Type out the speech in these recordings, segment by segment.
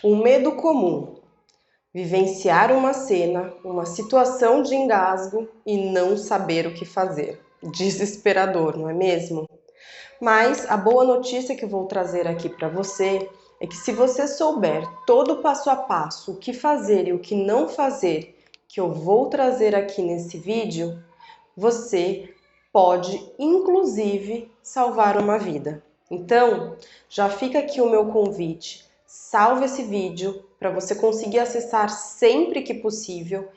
Um medo comum: vivenciar uma cena, uma situação de engasgo e não saber o que fazer. Desesperador, não é mesmo? Mas a boa notícia que eu vou trazer aqui para você é que se você souber todo o passo a passo, o que fazer e o que não fazer, que eu vou trazer aqui nesse vídeo, você pode, inclusive, salvar uma vida. Então, já fica aqui o meu convite. Salve esse vídeo para você conseguir acessar sempre que possível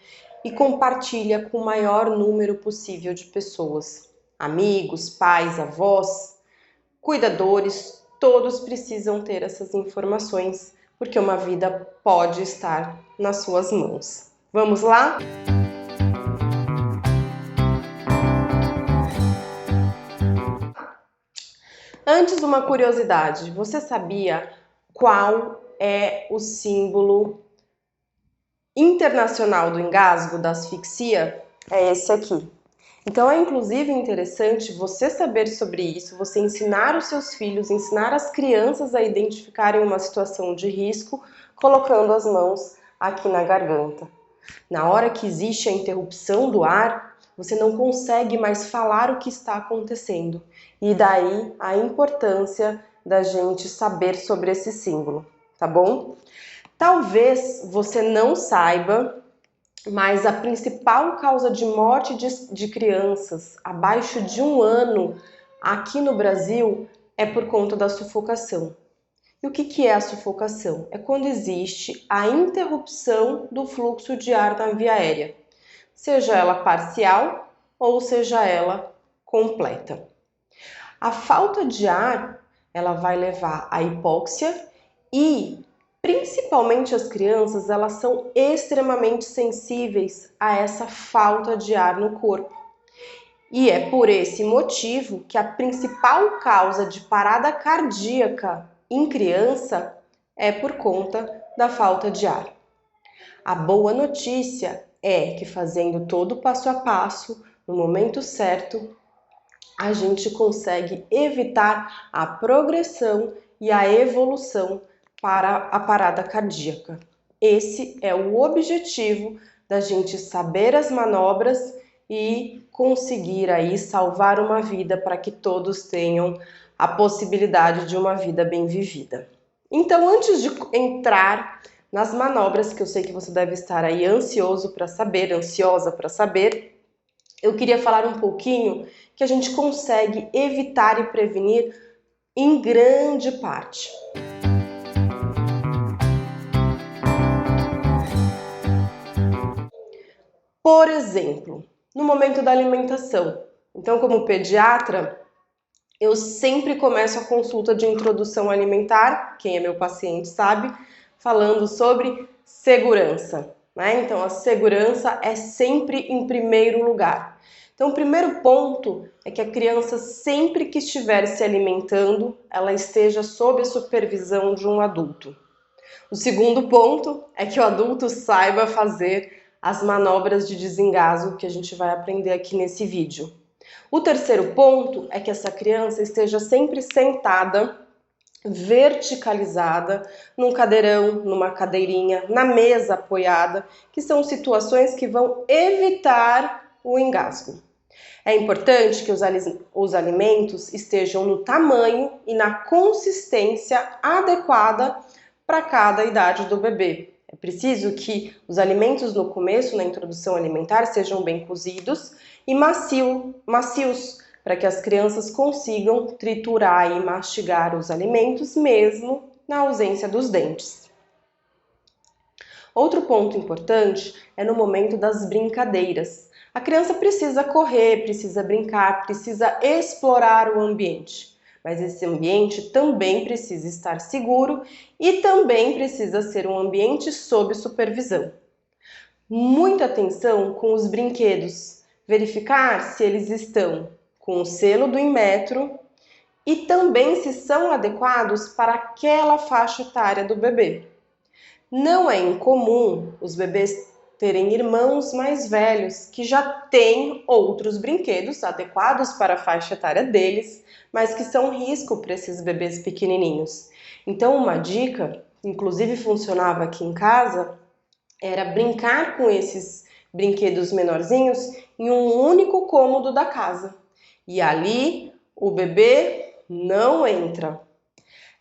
e compartilha com o maior número possível de pessoas. Amigos, pais, avós, cuidadores, todos precisam ter essas informações, porque uma vida pode estar nas suas mãos. Vamos lá? Antes, uma curiosidade: você sabia qual é o símbolo internacional do engasgo, da asfixia? É esse aqui. Então é inclusive interessante você saber sobre isso, você ensinar os seus filhos, ensinar as crianças a identificarem uma situação de risco, colocando as mãos aqui na garganta. Na hora que existe a interrupção do ar, você não consegue mais falar o que está acontecendo. E daí a importância da gente saber sobre esse símbolo, tá bom? Talvez você não saiba, mas a principal causa de morte de crianças abaixo de 1 ano aqui no Brasil é por conta da sufocação. E o que é a sufocação? É quando existe a interrupção do fluxo de ar na via aérea, seja ela parcial ou seja ela completa. A falta de ar, ela vai levar à hipóxia e, principalmente as crianças, elas são extremamente sensíveis a essa falta de ar no corpo. E é por esse motivo que a principal causa de parada cardíaca em criança é por conta da falta de ar. A boa notícia é que fazendo todo o passo a passo, no momento certo, a gente consegue evitar a progressão e a evolução para a parada cardíaca. Esse é o objetivo da gente saber as manobras e conseguir aí salvar uma vida para que todos tenham a possibilidade de uma vida bem vivida. Então, antes de entrar nas manobras, que eu sei que você deve estar aí ansioso para saber, ansiosa para saber, eu queria falar um pouquinho que a gente consegue evitar e prevenir em grande parte. Por exemplo, no momento da alimentação. Então, como pediatra, eu sempre começo a consulta de introdução alimentar, quem é meu paciente sabe, falando sobre segurança, né? Então, a segurança é sempre em primeiro lugar. Então, o primeiro ponto é que a criança, sempre que estiver se alimentando, ela esteja sob a supervisão de um adulto. O segundo ponto é que o adulto saiba fazer as manobras de desengasgo que a gente vai aprender aqui nesse vídeo. O terceiro ponto é que essa criança esteja sempre sentada, verticalizada, num cadeirão, numa cadeirinha, na mesa apoiada, que são situações que vão evitar o engasgo. É importante que os alimentos estejam no tamanho e na consistência adequada para cada idade do bebê. É preciso que os alimentos no começo, na introdução alimentar, sejam bem cozidos e macios, para que as crianças consigam triturar e mastigar os alimentos mesmo na ausência dos dentes. Outro ponto importante é no momento das brincadeiras. A criança precisa correr, precisa brincar, precisa explorar o ambiente. Mas esse ambiente também precisa estar seguro e também precisa ser um ambiente sob supervisão. Muita atenção com os brinquedos, verificar se eles estão com o selo do Inmetro e também se são adequados para aquela faixa etária do bebê. Não é incomum os bebês terem irmãos mais velhos que já têm outros brinquedos adequados para a faixa etária deles, mas que são risco para esses bebês pequenininhos. Então, uma dica inclusive funcionava aqui em casa, era brincar com esses brinquedos menorzinhos em um único cômodo da casa. E ali o bebê não entra.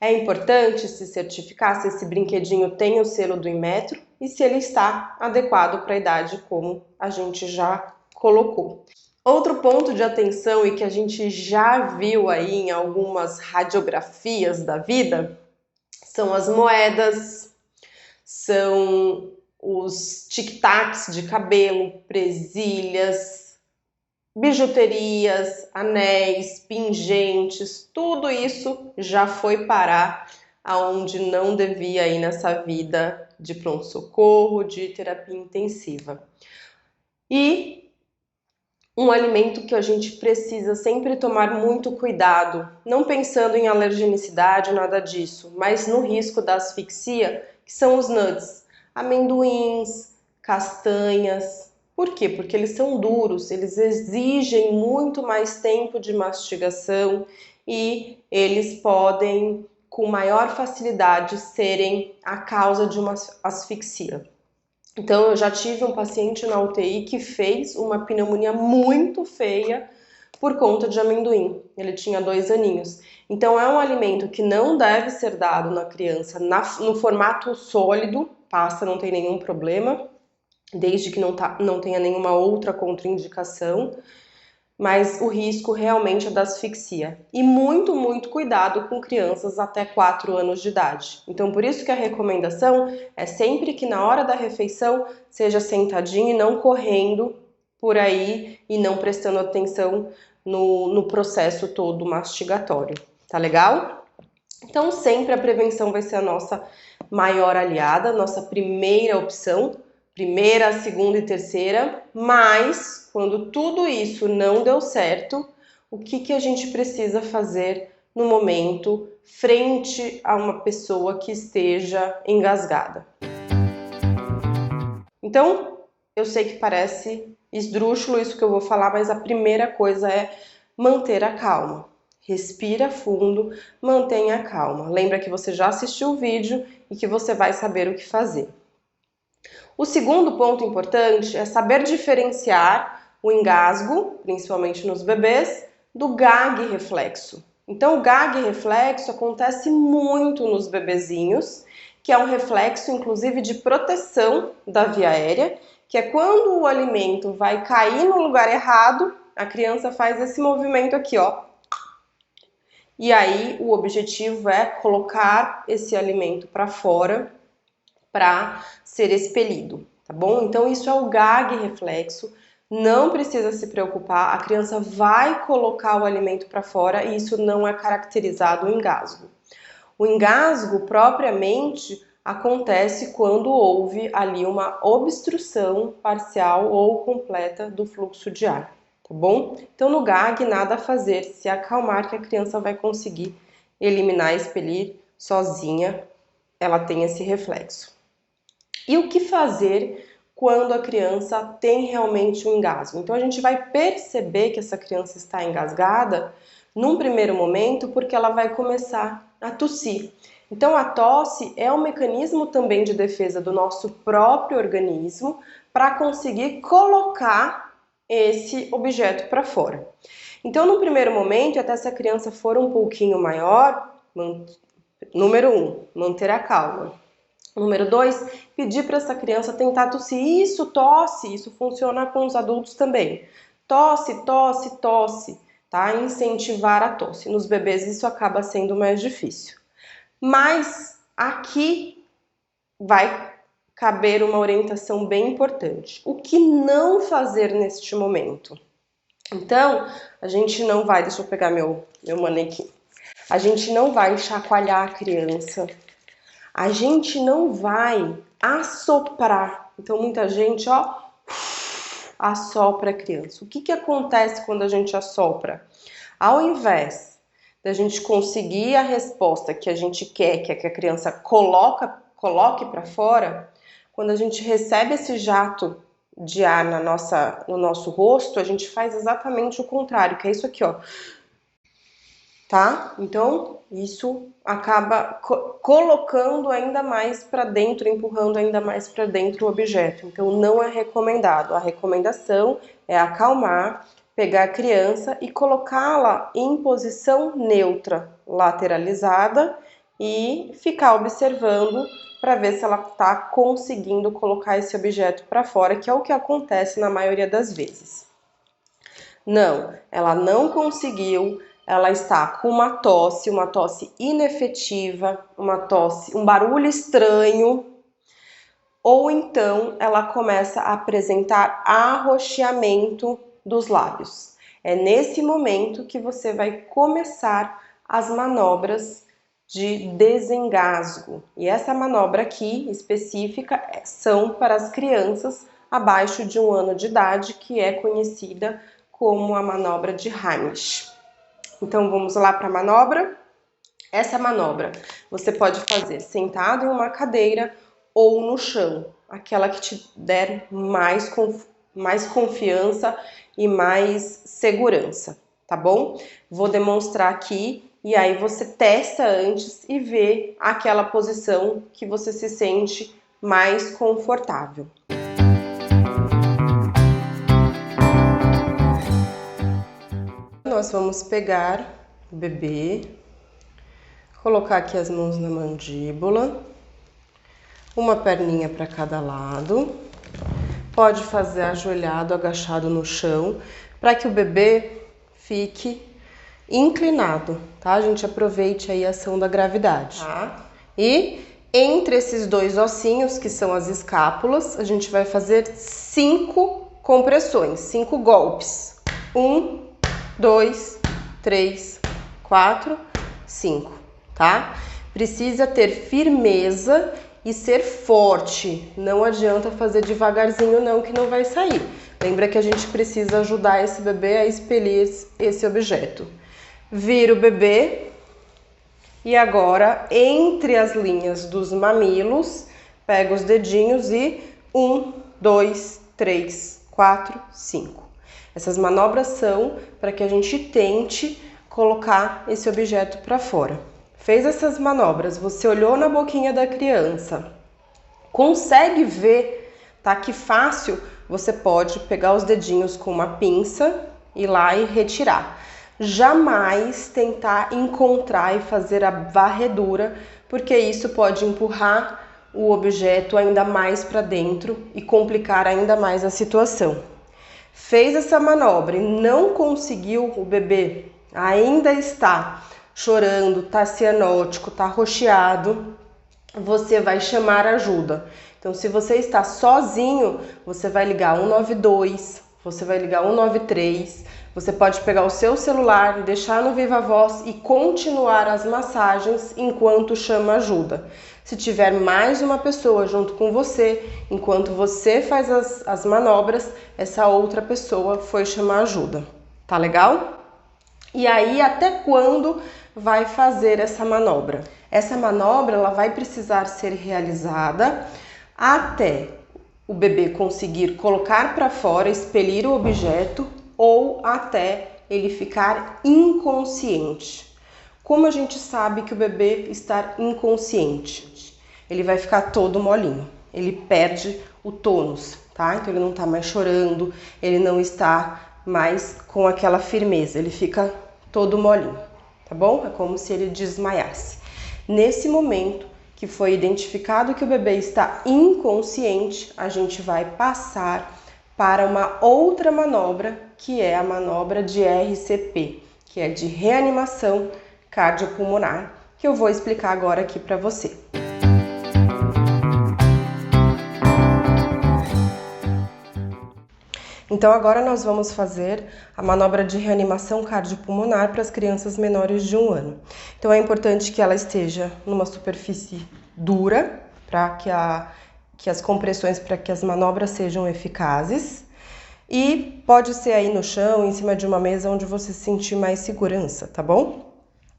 É importante se certificar se esse brinquedinho tem o selo do Inmetro e se ele está adequado para a idade, como a gente já colocou. Outro ponto de atenção e que a gente já viu aí em algumas radiografias da vida são as moedas, são os tic-tacs de cabelo, presilhas, bijuterias, anéis, pingentes, tudo isso já foi parar aonde não devia ir nessa vida de pronto-socorro, de terapia intensiva. E um alimento que a gente precisa sempre tomar muito cuidado, não pensando em alergenicidade, nada disso, mas no risco da asfixia, que são os nuts, amendoins, castanhas. Por quê? Porque eles são duros, eles exigem muito mais tempo de mastigação e eles podem, com maior facilidade, serem a causa de uma asfixia. Então, eu já tive um paciente na UTI que fez uma pneumonia muito feia por conta de amendoim. Ele tinha 2 aninhos. Então, é um alimento que não deve ser dado na criança no formato sólido, passa, não tem nenhum problema, desde que não tenha nenhuma outra contraindicação, mas o risco realmente é da asfixia. E muito, muito cuidado com crianças até 4 anos de idade. Então, por isso que a recomendação é sempre que na hora da refeição seja sentadinho e não correndo por aí e não prestando atenção no processo todo mastigatório. Tá legal? Então, sempre a prevenção vai ser a nossa maior aliada, nossa primeira opção, primeira, segunda e terceira, mas quando tudo isso não deu certo, o que a gente precisa fazer no momento frente a uma pessoa que esteja engasgada? Então, eu sei que parece esdrúxulo isso que eu vou falar, mas a primeira coisa é manter a calma. Respira fundo, mantenha a calma. Lembra que você já assistiu o vídeo e que você vai saber o que fazer. O segundo ponto importante é saber diferenciar o engasgo, principalmente nos bebês, do gag reflexo. Então, o gag reflexo acontece muito nos bebezinhos, que é um reflexo, inclusive, de proteção da via aérea, que é quando o alimento vai cair no lugar errado, a criança faz esse movimento aqui, ó. E aí, o objetivo é colocar esse alimento para fora, para ser expelido, tá bom? Então isso é o gag reflexo, não precisa se preocupar, a criança vai colocar o alimento para fora e isso não é caracterizado o engasgo. O engasgo propriamente acontece quando houve ali uma obstrução parcial ou completa do fluxo de ar, tá bom? Então no gag nada a fazer, se acalmar que a criança vai conseguir eliminar, expelir sozinha, ela tem esse reflexo. E o que fazer quando a criança tem realmente um engasgo? Então a gente vai perceber que essa criança está engasgada num primeiro momento porque ela vai começar a tossir. Então a tosse é um mecanismo também de defesa do nosso próprio organismo para conseguir colocar esse objeto para fora. Então no primeiro momento, até se a criança for um pouquinho maior, número 1, manter a calma. Número 2, pedir para essa criança tentar tossir. Isso, tosse, isso funciona com os adultos também. Tosse, tosse, tosse, tá? Incentivar a tosse. Nos bebês isso acaba sendo mais difícil. Mas aqui vai caber uma orientação bem importante. O que não fazer neste momento? Então, a gente não vai, deixa eu pegar meu manequim. A gente não vai chacoalhar a criança. A gente não vai assoprar. Então, muita gente, ó, assopra a criança. O que acontece quando a gente assopra? Ao invés da gente conseguir a resposta que a gente quer, que é que a criança coloque para fora, quando a gente recebe esse jato de ar no nosso rosto, a gente faz exatamente o contrário, que é isso aqui, ó. tá? Então, isso acaba colocando ainda mais para dentro, empurrando ainda mais para dentro o objeto. Então, não é recomendado. A recomendação é acalmar, pegar a criança e colocá-la em posição neutra, lateralizada, e ficar observando para ver se ela está conseguindo colocar esse objeto para fora, que é o que acontece na maioria das vezes. Não, ela não conseguiu, ela está com uma tosse inefetiva, uma tosse, um barulho estranho, ou então ela começa a apresentar arroxeamento dos lábios. É nesse momento que você vai começar as manobras de desengasgo. E essa manobra aqui específica são para as crianças abaixo de 1 ano de idade, que é conhecida como a manobra de Heimlich. Então vamos lá para a manobra. Essa manobra você pode fazer sentado em uma cadeira ou no chão, aquela que te der mais confiança e mais segurança, tá bom? Vou demonstrar aqui e aí você testa antes e vê aquela posição que você se sente mais confortável. Nós vamos pegar o bebê, colocar aqui as mãos na mandíbula, uma perninha para cada lado. Pode fazer ajoelhado, agachado no chão, para que o bebê fique inclinado, tá? A gente aproveite aí a ação da gravidade. Tá? E entre esses dois ossinhos, que são as escápulas, a gente vai fazer 5 compressões, 5 golpes. 1, 2, 3, 4, 5, tá? Precisa ter firmeza e ser forte. Não adianta fazer devagarzinho não, que não vai sair. Lembra que a gente precisa ajudar esse bebê a expelir esse objeto. Vira o bebê e agora, entre as linhas dos mamilos, pega os dedinhos e 1, 2, 3, 4, 5. Essas manobras são para que a gente tente colocar esse objeto para fora. Fez essas manobras, você olhou na boquinha da criança, consegue ver, tá? Que fácil, você pode pegar os dedinhos com uma pinça, ir lá e retirar. Jamais tentar encontrar e fazer a varredura, porque isso pode empurrar o objeto ainda mais para dentro e complicar ainda mais a situação. Fez essa manobra e não conseguiu, o bebê ainda está chorando, tá cianótico, tá roxeado, você vai chamar ajuda. Então, se você está sozinho, você vai ligar 192, você vai ligar 193, você pode pegar o seu celular, deixar no Viva Voz e continuar as massagens enquanto chama ajuda. Se tiver mais uma pessoa junto com você, enquanto você faz as manobras, essa outra pessoa foi chamar ajuda. Tá legal? E aí, até quando vai fazer essa manobra? Essa manobra ela vai precisar ser realizada até o bebê conseguir colocar para fora, expelir o objeto ou até ele ficar inconsciente. Como a gente sabe que o bebê está inconsciente? Ele vai ficar todo molinho, ele perde o tônus, tá? Então ele não tá mais chorando, ele não está mais com aquela firmeza, ele fica todo molinho, tá bom? É como se ele desmaiasse. Nesse momento que foi identificado que o bebê está inconsciente, a gente vai passar para uma outra manobra, que é a manobra de RCP, que é de reanimação cardiopulmonar, que eu vou explicar agora aqui para você. Então agora nós vamos fazer a manobra de reanimação cardiopulmonar para as crianças menores de 1 ano. Então é importante que ela esteja numa superfície dura, para que as compressões, para que as manobras sejam eficazes. E pode ser aí no chão, em cima de uma mesa, onde você sentir mais segurança, tá bom?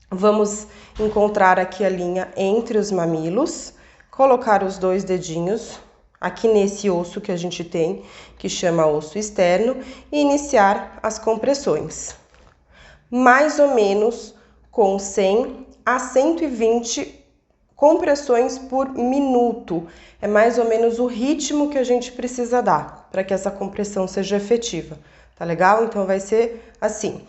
Vamos encontrar aqui a linha entre os mamilos, colocar os 2 dedinhos aqui nesse osso que a gente tem, que chama osso externo, e iniciar as compressões. Mais ou menos com 100 a 120 compressões por minuto. É mais ou menos o ritmo que a gente precisa dar para que essa compressão seja efetiva. Tá legal? Então vai ser assim: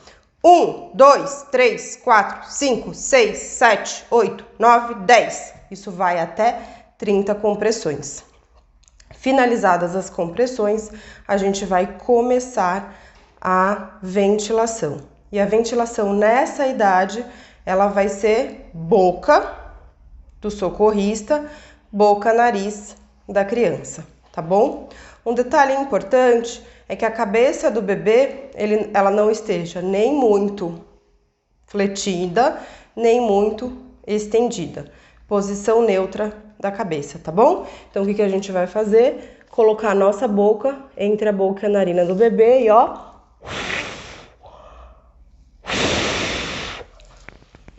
1, 2, 3, 4, 5, 6, 7, 8, 9, 10. Isso vai até 30 compressões. Finalizadas as compressões, a gente vai começar a ventilação. E a ventilação nessa idade, ela vai ser boca do socorrista, boca, nariz da criança, tá bom? Um detalhe importante é que a cabeça do bebê, ela não esteja nem muito fletida, nem muito estendida. Posição neutra da cabeça, tá bom? Então, o que a gente vai fazer? Colocar a nossa boca entre a boca e a narina do bebê e ó,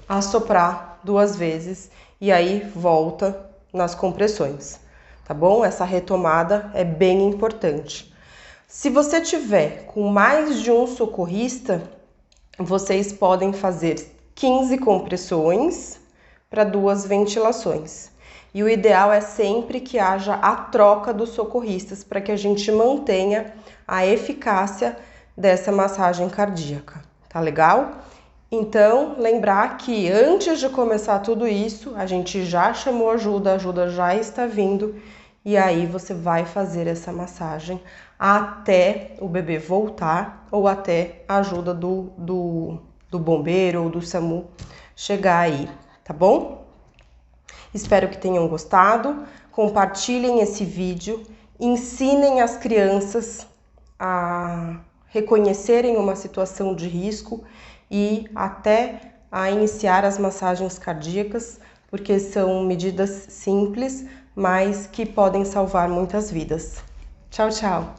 assoprar 2 vezes e aí volta nas compressões, tá bom? Essa retomada é bem importante. Se você tiver com mais de um socorrista, vocês podem fazer 15 compressões para 2 ventilações. E o ideal é sempre que haja a troca dos socorristas para que a gente mantenha a eficácia dessa massagem cardíaca, tá legal? Então, lembrar que antes de começar tudo isso, a gente já chamou ajuda, a ajuda já está vindo, e aí você vai fazer essa massagem até o bebê voltar ou até a ajuda do bombeiro ou do SAMU chegar aí, tá bom? Espero que tenham gostado, compartilhem esse vídeo, ensinem as crianças a reconhecerem uma situação de risco e até a iniciar as massagens cardíacas, porque são medidas simples, mas que podem salvar muitas vidas. Tchau, tchau!